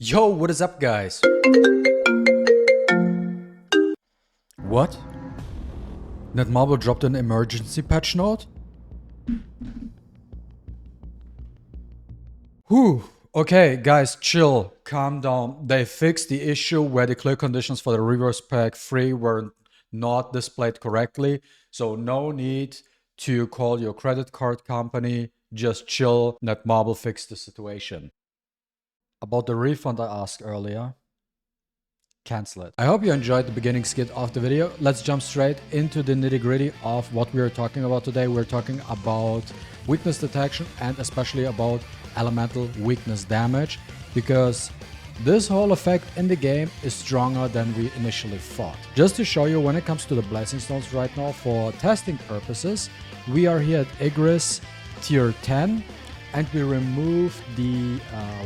Yo, what is up, guys? What? Netmarble dropped an emergency patch note? Whew. Okay, guys, chill, calm down. They fixed the issue where the clear conditions for the reverse pack 3 were not displayed correctly. So no need to call your credit card company. Just chill. Netmarble fixed the situation. About the refund I asked earlier, cancel it. I hope you enjoyed the beginning skit of the video. Let's jump straight into the nitty-gritty of what we are talking about today. We're talking about weakness detection and especially about elemental weakness damage, because this whole effect in the game is stronger than we initially thought. Just to show you, when it comes to the blessing stones right now, for testing purposes, we are here at Igris tier 10. And we remove the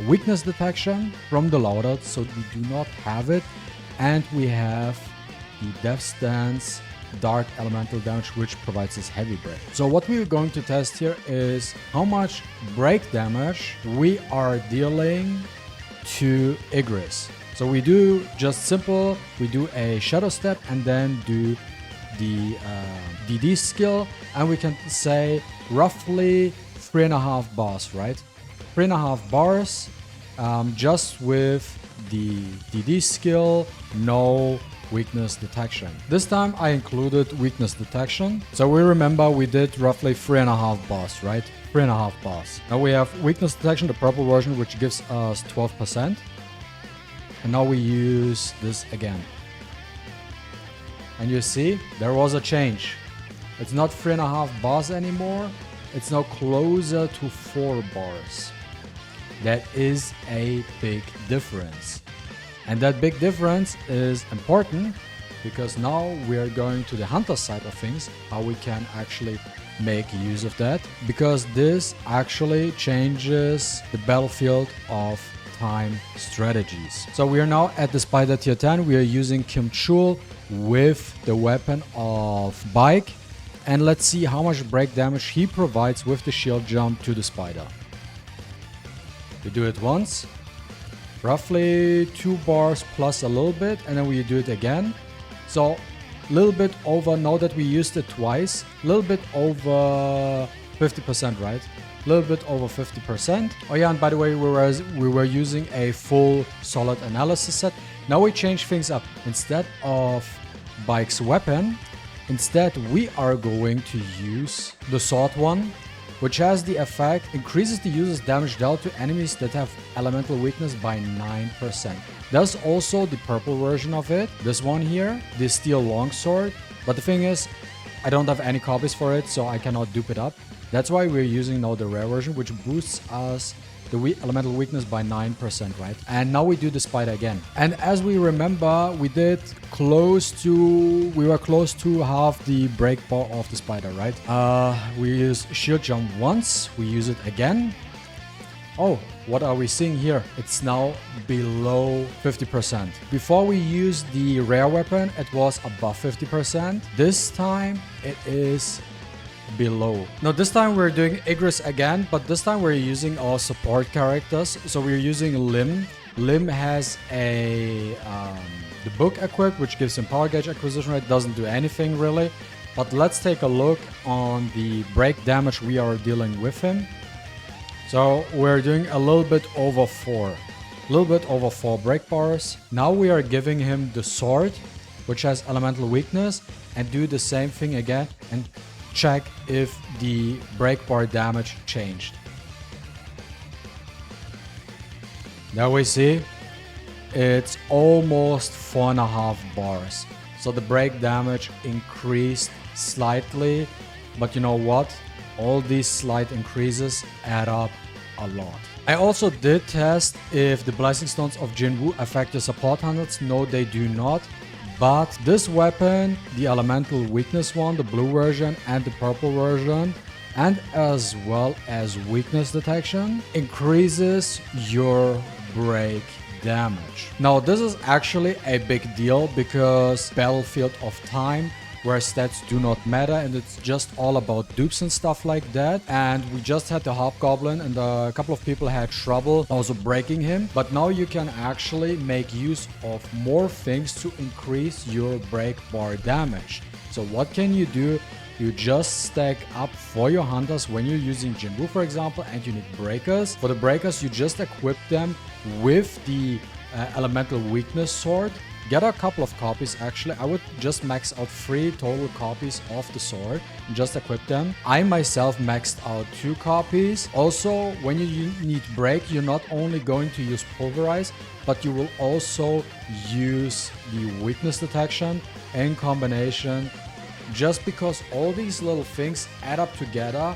weakness detection from the loadout, so we do not have it. And we have the Death Stance Dark Elemental Damage, which provides us heavy break. So what we're going to test here is how much break damage we are dealing to Igris. So we do just simple, we do a Shadow Step and then do the DD skill, and we can say roughly 3.5 bars, right? 3.5 bars, just with the DD skill, no weakness detection. This time I included weakness detection. So we remember we did roughly 3.5 bars, right? 3.5 bars. Now we have weakness detection, the purple version, which gives us 12%. And now we use this again. And you see, there was a change. It's not 3.5 bars anymore. It's now closer to 4 bars. That is a big difference. And that big difference is important because now we are going to the hunter side of things, how we can actually make use of that, because this actually changes the battlefield of time strategies. So we are now at the Spider tier 10. We are using Kim Chul with the weapon of Bike. And let's see how much break damage he provides with the shield jump to the Spider. We do it once, roughly 2 bars plus a little bit, and then we do it again. So a little bit over, now that we used it twice, a little bit over 50%, right? A little bit over 50%. Oh yeah, and by the way, we were using a full solid analysis set. Now we change things up. Instead of Bike's weapon, instead, we are going to use the sword one, which has the effect, increases the user's damage dealt to enemies that have elemental weakness by 9%. There's also the purple version of it, this one here, the steel longsword. But the thing is, I don't have any copies for it, so I cannot dupe it up. That's why we're using now the rare version, which boosts us the elemental weakness by 9%, right? And now we do the Spider again. And as we remember, we were close to half the break bar of the Spider, right? We use shield jump once, we use it again. Oh, what are we seeing here? It's now below 50%. Before we used the rare weapon, it was above 50%. This time it is below. Now this time we're doing Igris again, but this time we're using our support characters. So we're using Lim. Lim has the book equipped, which gives him power gauge acquisition rate. Doesn't do anything really. But let's take a look on the break damage we are dealing with him. So we're doing a little bit over 4 break bars. Now we are giving him the sword, which has elemental weakness, and do the same thing again and check if the break bar damage changed. Now we see it's almost 4.5 bars. So the break damage increased slightly, but you know what? All these slight increases add up a lot. I also did test if the blessing stones of Jinwoo affect the support hunters. No, they do not. But this weapon, the elemental weakness one, the blue version and the purple version, and as well as weakness detection, increases your break damage. Now this is actually a big deal because Battlefield of Time where stats do not matter and it's just all about dupes and stuff like that. And we just had the Hobgoblin and a couple of people had trouble also breaking him. But now you can actually make use of more things to increase your break bar damage. So what can you do? You just stack up for your hunters when you're using Jinwu, for example, and you need breakers. For the breakers, you just equip them with the elemental weakness sword. Get a couple of copies actually. I would just max out 3 total copies of the sword and just equip them. I myself maxed out 2 copies. Also, when you need break, you're not only going to use pulverize, but you will also use the weakness detection in combination, just because all these little things add up together,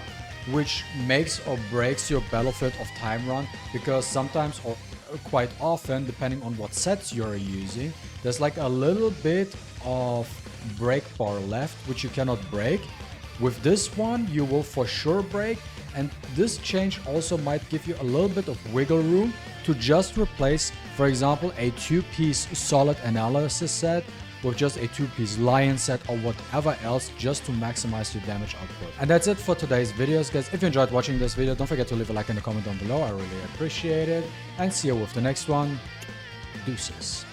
which makes or breaks your battlefield of time run. Because sometimes, or quite often, depending on what sets you're using, there's like a little bit of break bar left which you cannot break. With this one you will for sure break, and this change also might give you a little bit of wiggle room to just replace, for example, a 2-piece solid analysis set with just a 2-piece lion set or whatever else, just to maximize your damage output. And that's it for today's videos, guys. If you enjoyed watching this video, don't forget to leave a like and a comment down below. I really appreciate it. And see you with the next one. Deuces.